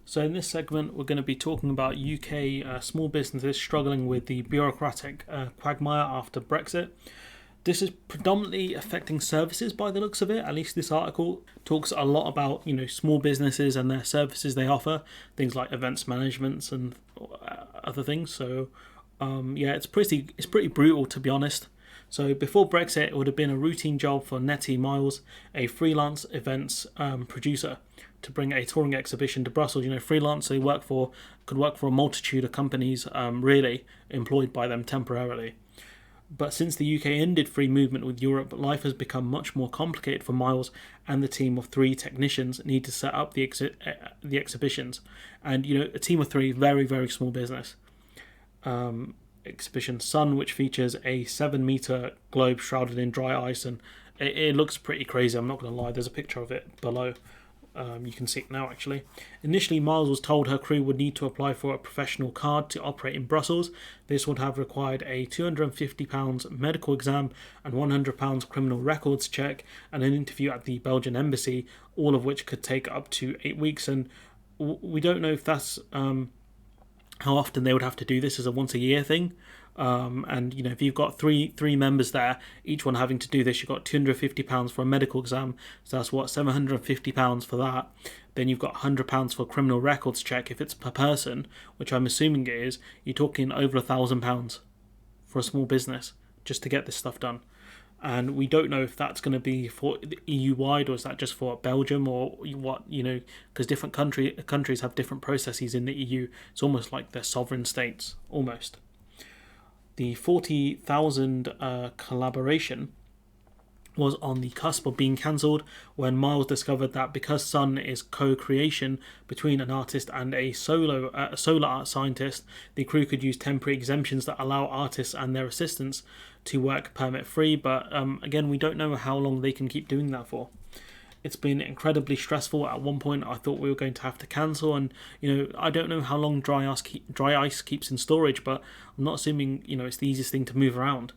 So in this segment, we're going to be talking about UK small businesses struggling with the bureaucratic quagmire after Brexit. This is predominantly affecting services by the looks of it. At least this article talks a lot about small businesses and their services they offer, things like events management and other things. So yeah, it's pretty brutal, to be honest. So before Brexit, it would have been a routine job for Nettie Miles, a freelance events producer, to bring a touring exhibition to Brussels. Freelance, they could work for a multitude of companies, really employed by them temporarily. But since the UK ended free movement with Europe, life has become much more complicated for Miles and the team of 3 technicians need to set up the exhibitions. And a team of 3, very very small business. Exhibition Sun, which features a 7-meter globe shrouded in dry ice, and it looks pretty crazy. I'm not going to lie. There's a picture of it below. You can see it now, actually. Initially, Miles was told her crew would need to apply for a professional card to operate in Brussels. This would have required a £250 medical exam and £100 criminal records check and an interview at the Belgian embassy, all of which could take up to 8 weeks. And we don't know if that's how often they would have to do this as a once-a-year thing. And if you've got three members there, each one having to do this, you've got £250 for a medical exam, so that's what, £750 for that. Then you've got £100 for a criminal records check if it's per person, which I'm assuming it is. You're talking over £1,000 for a small business just to get this stuff done. And we don't know if that's going to be for EU-wide, or is that just for Belgium, or what, because different countries have different processes in the EU. It's almost like they're sovereign states, almost. The 40,000 collaboration was on the cusp of being cancelled when Miles discovered that because Sun is co-creation between an artist and a solar art scientist, the crew could use temporary exemptions that allow artists and their assistants to work permit-free. But again, we don't know how long they can keep doing that for. It's been incredibly stressful. At one point, I thought we were going to have to cancel, and I don't know how long dry ice keeps in storage, but I'm not assuming it's the easiest thing to move around.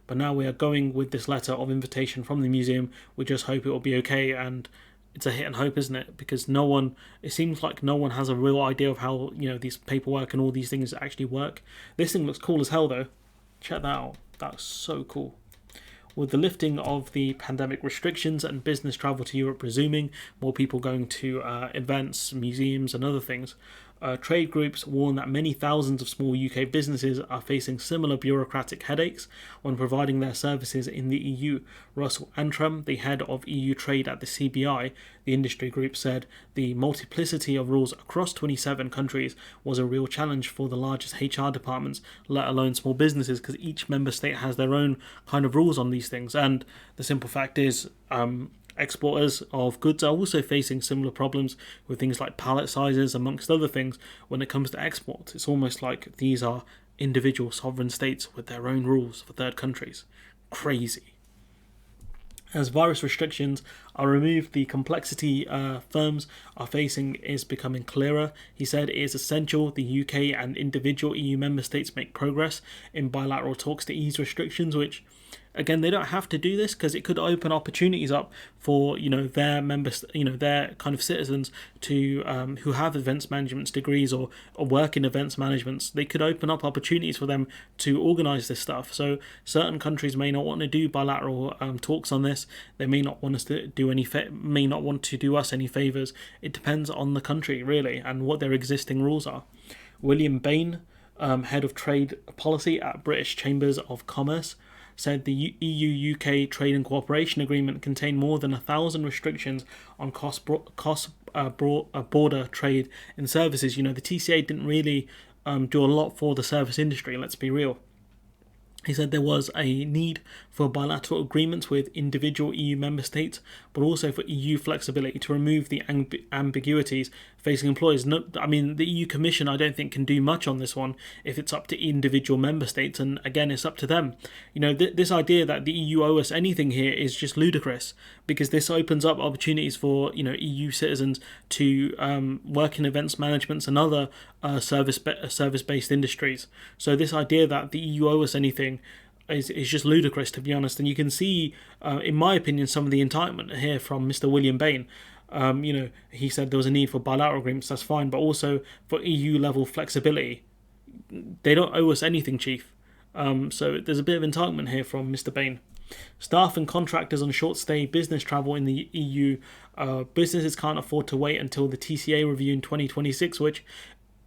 But now we are going with this letter of invitation from the museum. We just hope it will be okay, and it's a hit and hope, isn't it? Because it seems like no one has a real idea of how these paperwork and all these things actually work. This thing looks cool as hell, though. Check that out. That's so cool. With the lifting of the pandemic restrictions and business travel to Europe resuming, more people going to events, museums and other things, trade groups warn that many thousands of small UK businesses are facing similar bureaucratic headaches when providing their services in the EU. Russell Antrim, the head of EU trade at the CBI, the industry group, said the multiplicity of rules across 27 countries was a real challenge for the largest HR departments, let alone small businesses, because each member state has their own kind of rules on these things. And the simple fact is, exporters of goods are also facing similar problems with things like pallet sizes, amongst other things. When it comes to exports, it's almost like these are individual sovereign states with their own rules for third countries. Crazy. As virus restrictions are removed, the complexity firms are facing is becoming clearer. He said it is essential the UK and individual EU member states make progress in bilateral talks to ease restrictions, which, again, they don't have to do this because it could open opportunities up for their members, their kind of citizens to who have events management degrees or work in events management. They could open up opportunities for them to organise this stuff. So certain countries may not want to do bilateral talks on this. They may not want us to do may not want to do us any favours. It depends on the country really and what their existing rules are. William Bain, head of trade policy at British Chambers of Commerce, said the EU-UK Trade and Cooperation Agreement contained more than 1,000 restrictions on border trade in services. The TCA didn't really do a lot for the service industry, let's be real. He said there was a need for bilateral agreements with individual EU member states, but also for EU flexibility to remove the ambiguities facing employers. No, the EU Commission, I don't think, can do much on this one if it's up to individual member states, and again, it's up to them. This idea that the EU owe us anything here is just ludicrous, because this opens up opportunities for EU citizens to work in events management and other service-based industries. So this idea that the EU owe us anything is just ludicrous, to be honest. And you can see, in my opinion, some of the entitlement here from Mr. William Bain. He said there was a need for bilateral agreements. That's fine, but also for EU level flexibility. They don't owe us anything, Chief. So there's a bit of entitlement here from Mr. Bain. Staff and contractors on short stay business travel in the EU. Businesses can't afford to wait until the TCA review in 2026, which,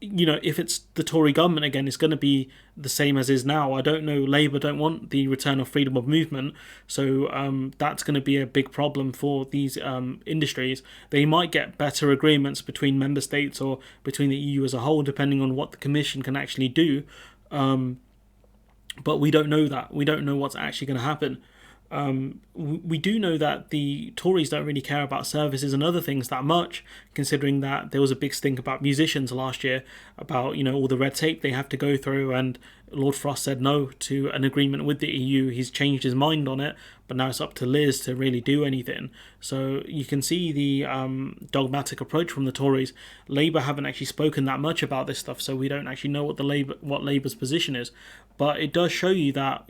if it's the Tory government again, it's going to be the same as is now. I don't know, Labour don't want the return of freedom of movement, so that's going to be a big problem for these industries. They might get better agreements between member states or between the EU as a whole, depending on what the Commission can actually do. But we don't know that. We don't know what's actually going to happen. We do know that the Tories don't really care about services and other things that much, considering that there was a big stink about musicians last year, about all the red tape they have to go through, and Lord Frost said no to an agreement with the EU. He's changed his mind on it, but now it's up to Liz to really do anything. So you can see the dogmatic approach from the Tories. Labour haven't actually spoken that much about this stuff, so we don't actually know what Labour's position is. But it does show you that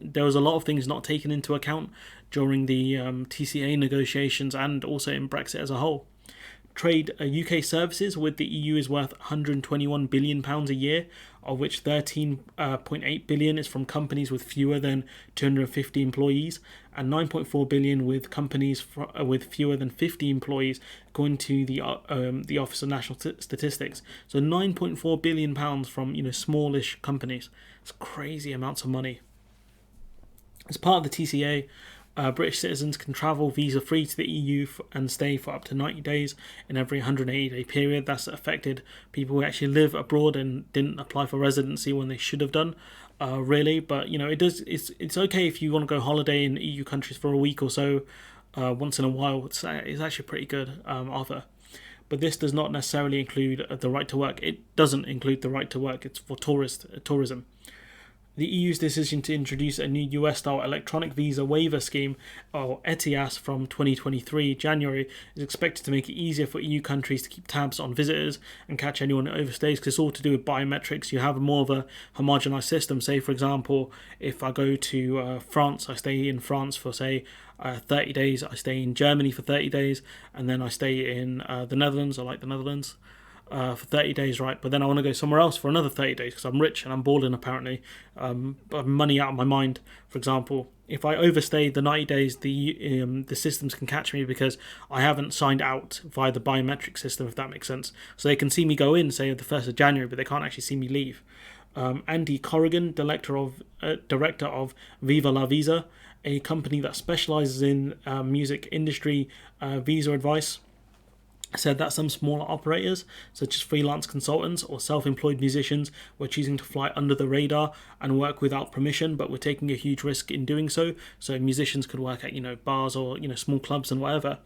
there was a lot of things not taken into account during the TCA negotiations and also in Brexit as a whole. Trade UK services with the EU is worth £121 billion a year, of which £13.8 billion is from companies with fewer than 250 employees, and £9.4 billion with companies with fewer than 50 employees, according to the Office of National Statistics. So £9.4 billion from smallish companies. It's crazy amounts of money. As part of the TCA, British citizens can travel visa-free to the EU and stay for up to 90 days in every 180-day period. That's affected people who actually live abroad and didn't apply for residency when they should have done, really. But it does. It's okay if you want to go holiday in EU countries for a week or so, once in a while. It's actually pretty good, Arthur. But this does not necessarily include the right to work. It doesn't include the right to work. It's for tourism. The EU's decision to introduce a new US-style electronic visa waiver scheme, or ETIAS, from 2023 January is expected to make it easier for EU countries to keep tabs on visitors and catch anyone who overstays, because it's all to do with biometrics. You have more of a homogenized system. Say, for example, if I go to France, I stay in France for, say, 30 days, I stay in Germany for 30 days, and then I stay in the Netherlands. I like the Netherlands. For 30 days, right? But then I want to go somewhere else for another 30 days because I'm rich and I'm balling, apparently. But money out of my mind, for example. If I overstay the 90 days, the systems can catch me because I haven't signed out via the biometric system, if that makes sense. So they can see me go in, say, the 1st of January, but they can't actually see me leave. Andy Corrigan, director of Viva La Visa, a company that specialises in music industry visa advice, said that some smaller operators, such as freelance consultants or self-employed musicians, were choosing to fly under the radar and work without permission, but were taking a huge risk in doing so. So musicians could work at bars or small clubs and whatever,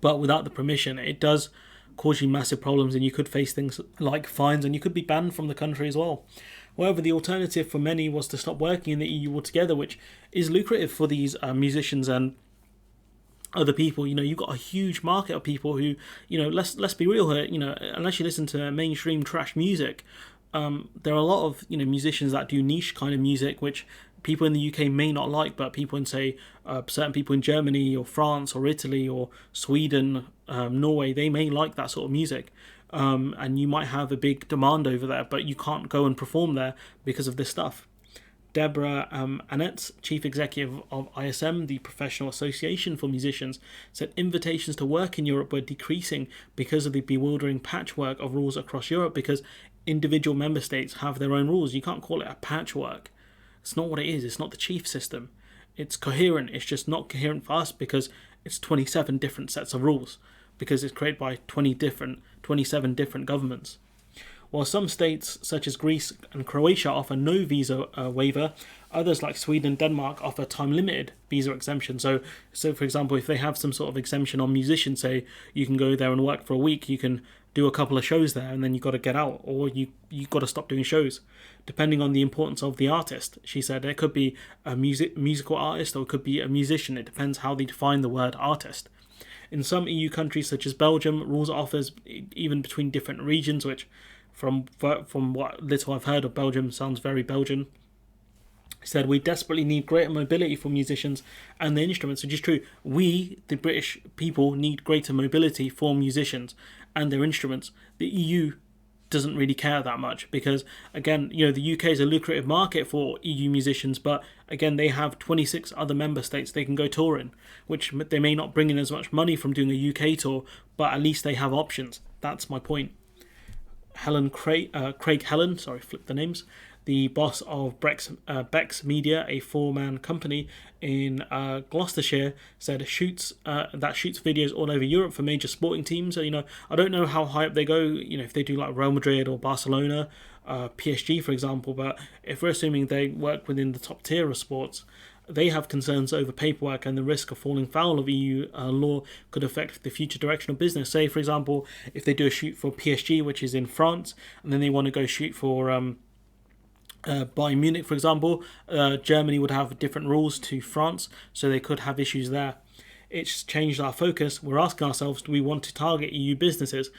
but without the permission, it does cause you massive problems, and you could face things like fines, and you could be banned from the country as well. However, the alternative for many was to stop working in the EU altogether, which is lucrative for these musicians and other people. You've got a huge market of people who, let's be real here, unless you listen to mainstream trash music, there are a lot of, musicians that do niche kind of music, which people in the UK may not like, but people in, say, certain people in Germany or France or Italy or Sweden, Norway, they may like that sort of music. And you might have a big demand over there, but you can't go and perform there because of this stuff. Deborah Annette, chief executive of ISM, the Professional Association for Musicians, said invitations to work in Europe were decreasing because of the bewildering patchwork of rules across Europe, because individual member states have their own rules. You can't call it a patchwork. It's not what it is. It's not the chief system. It's coherent. It's just not coherent for us because it's 27 different sets of rules, because it's created by 27 different governments. While some states, such as Greece and Croatia, offer no visa waiver, others like Sweden and Denmark offer time-limited visa exemption. So for example, if they have some sort of exemption on musicians, say you can go there and work for a week, you can do a couple of shows there, and then you've got to get out, or you've got to stop doing shows, depending on the importance of the artist. She said it could be a musical artist, or it could be a musician. It depends how they define the word artist. In some EU countries, such as Belgium, rules offers even between different regions, which from what little I've heard of Belgium sounds very Belgian. said we desperately need greater mobility for musicians and their instruments, which is true. We, the British people, need greater mobility for musicians and their instruments. The EU doesn't really care that much because, again, the UK is a lucrative market for EU musicians, but again, they have 26 other member states they can go touring, which they may not bring in as much money from doing a UK tour, but at least they have options. That's my point. Craig Helen, sorry, flip the names, the boss of Bex Media, a four-man company in Gloucestershire, said shoots videos all over Europe for major sporting teams. So, I don't know how high up they go, if they do like Real Madrid or Barcelona, PSG, for example, but if we're assuming they work within the top tier of sports, they have concerns over paperwork and the risk of falling foul of EU law could affect the future direction of business. Say, for example, if they do a shoot for PSG, which is in France, and then they want to go shoot for Bayern Munich, for example, Germany would have different rules to France, so they could have issues there. It's changed our focus. We're asking ourselves, do we want to target EU businesses?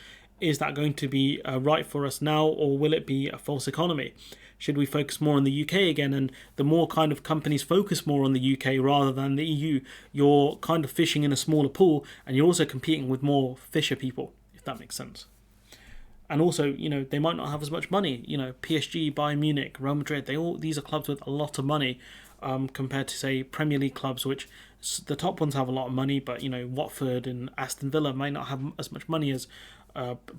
Is that going to be right for us now, or will it be a false economy? Should we focus more on the UK again? And the more kind of companies focus more on the UK rather than the EU, you're kind of fishing in a smaller pool, and you're also competing with more fisher people, if that makes sense. And also, they might not have as much money. PSG, Bayern Munich, Real Madrid, these are clubs with a lot of money compared to, say, Premier League clubs, which the top ones have a lot of money, but, Watford and Aston Villa might not have as much money as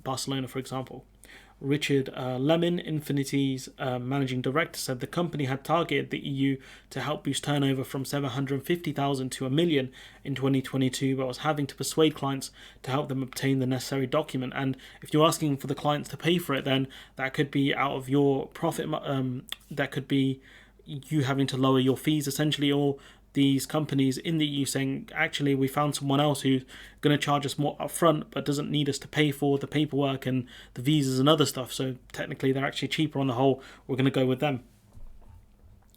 Barcelona, for example. Richard Lemon, Infinity's managing director, said the company had targeted the EU to help boost turnover from 750,000 to 1 million in 2022, but was having to persuade clients to help them obtain the necessary document. And if you're asking for the clients to pay for it, then that could be out of your profit. That could be you having to lower your fees, essentially, or these companies in the EU saying, actually, we found someone else who's going to charge us more upfront but doesn't need us to pay for the paperwork and the visas and other stuff. So technically, they're actually cheaper on the whole. We're going to go with them.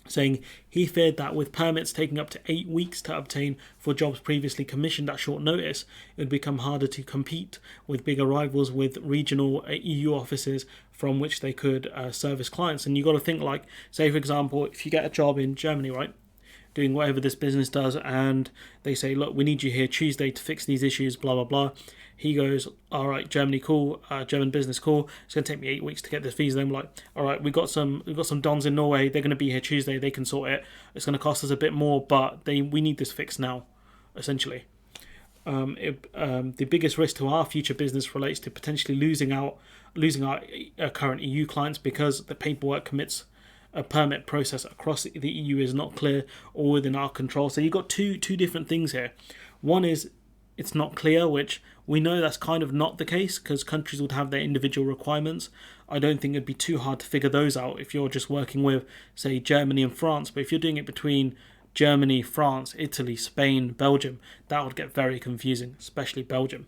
Saying he feared that with permits taking up to 8 weeks to obtain for jobs previously commissioned at short notice, it would become harder to compete with bigger rivals with regional EU offices from which they could service clients. And you've got to think, like, say, for example, if you get a job in Germany, right, doing whatever this business does, and they say, look, we need you here Tuesday to fix these issues, blah, blah, blah. He goes, all right, Germany, cool, German business, cool. It's going to take me 8 weeks to get this visa. Then we're like, all right, we've got some dons in Norway. They're going to be here Tuesday. They can sort it. It's going to cost us a bit more, but we need this fixed now, essentially. The biggest risk to our future business relates to potentially losing our current EU clients because the paperwork commits a permit process across the EU is not clear or within our control. So you've got two different things here. One is it's not clear, which we know that's kind of not the case because countries would have their individual requirements. I don't think it'd be too hard to figure those out if you're just working with, say, Germany and France. But if you're doing it between Germany, France, Italy, Spain, Belgium, that would get very confusing, especially Belgium.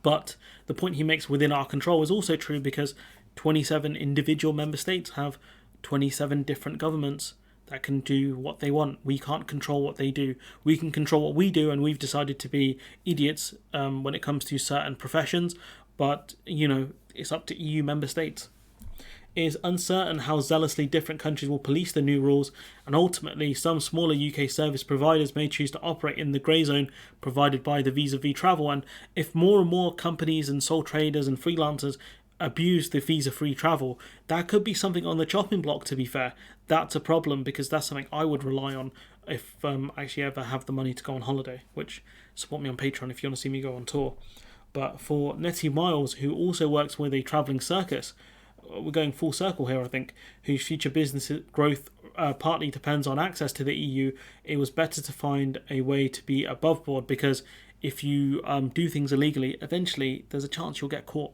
But the point he makes within our control is also true because 27 individual member states have 27 different governments that can do what they want. We can't control what they do. We can control what we do, and we've decided to be idiots when it comes to certain professions, but, it's up to EU member states. It is uncertain how zealously different countries will police the new rules, and ultimately some smaller UK service providers may choose to operate in the grey zone provided by the visa-free travel. And if more and more companies and sole traders and freelancers abuse the visa-free travel, that could be something on the chopping block, to be fair. That's a problem because that's something I would rely on if I actually ever have the money to go on holiday, which support me on Patreon if you want to see me go on tour. But for Nettie Miles, who also works with a travelling circus, we're going full circle here, I think, whose future business growth partly depends on access to the EU, it was better to find a way to be above board because if you do things illegally, eventually there's a chance you'll get caught.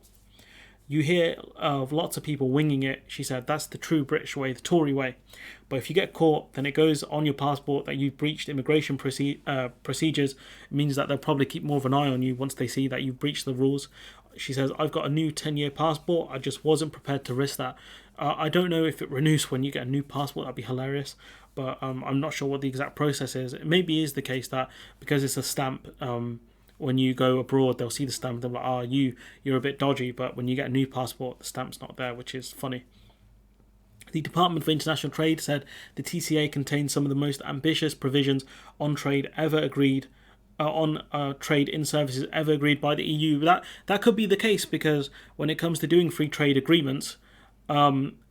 You hear of lots of people winging it, she said. That's the true British way, the Tory way. But if you get caught, then it goes on your passport that you've breached immigration procedures. It means that they'll probably keep more of an eye on you once they see that you've breached the rules. She says, I've got a new 10-year passport. I just wasn't prepared to risk that. I don't know if it renews when you get a new passport. That'd be hilarious. But I'm not sure what the exact process is. It maybe is the case that because it's a stamp, when you go abroad, they'll see the stamp. They're like, you're a bit dodgy. But when you get a new passport, the stamp's not there, which is funny. The Department for International Trade said the TCA contains some of the most ambitious provisions on trade ever agreed, trade in services ever agreed by the EU. That could be the case, because when it comes to doing free trade agreements,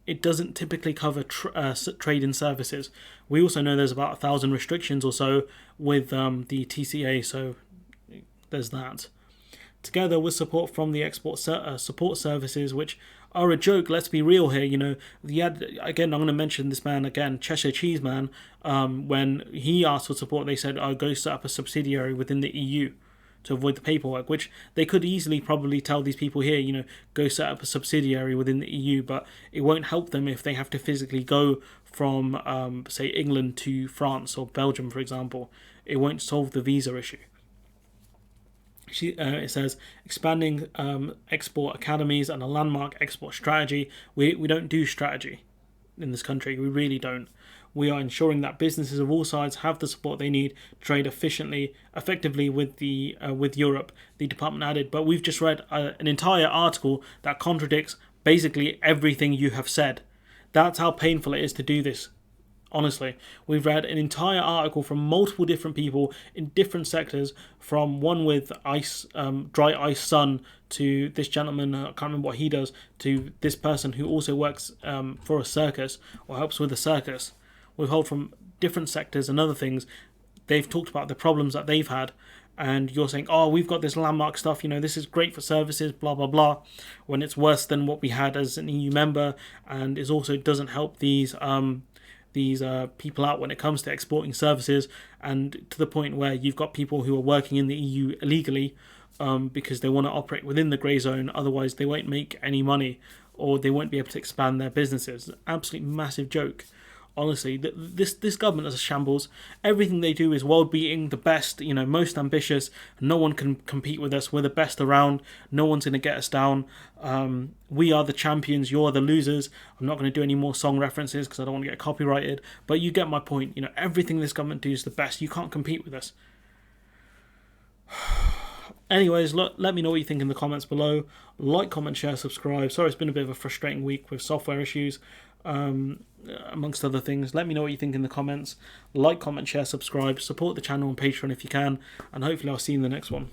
it doesn't typically cover trade in services. We also know there's about 1,000 restrictions or so with the TCA, so there's that. Together with support from the export support services, which are a joke. Let's be real here. Again, I'm going to mention this man again, Cheshire Cheese Man. When he asked for support, they said, "Oh, go set up a subsidiary within the EU to avoid the paperwork," which they could easily probably tell these people here, go set up a subsidiary within the EU, but it won't help them if they have to physically go from, say, England to France or Belgium, for example. It won't solve the visa issue. It says, expanding export academies and a landmark export strategy. We don't do strategy in this country. We really don't. We are ensuring that businesses of all sides have the support they need to trade effectively with Europe, the department added. But we've just read an entire article that contradicts basically everything you have said. That's how painful it is to do this. Honestly, we've read an entire article from multiple different people in different sectors, from one with dry ice sun, to this gentleman, I can't remember what he does, to this person who also works for a circus or helps with a circus. We've heard from different sectors and other things. They've talked about the problems that they've had, and you're saying, "Oh, we've got this landmark stuff, this is great for services, blah, blah, blah," when it's worse than what we had as an EU member, and it also doesn't help these people out when it comes to exporting services, and to the point where you've got people who are working in the EU illegally because they want to operate within the grey zone. Otherwise they won't make any money, or they won't be able to expand their businesses. Absolute massive joke. Honestly, this government is a shambles. Everything they do is world-beating, the best, most ambitious. No one can compete with us. We're the best around. No one's going to get us down. We are the champions. You're the losers. I'm not going to do any more song references because I don't want to get copyrighted. But you get my point. Everything this government does is the best. You can't compete with us. Anyways, let me know what you think in the comments below. Like, comment, share, subscribe. Sorry, it's been a bit of a frustrating week with software issues, amongst other things. Let me know what you think in the comments. Like, comment, share, subscribe. Support the channel on Patreon if you can. And hopefully I'll see you in the next one.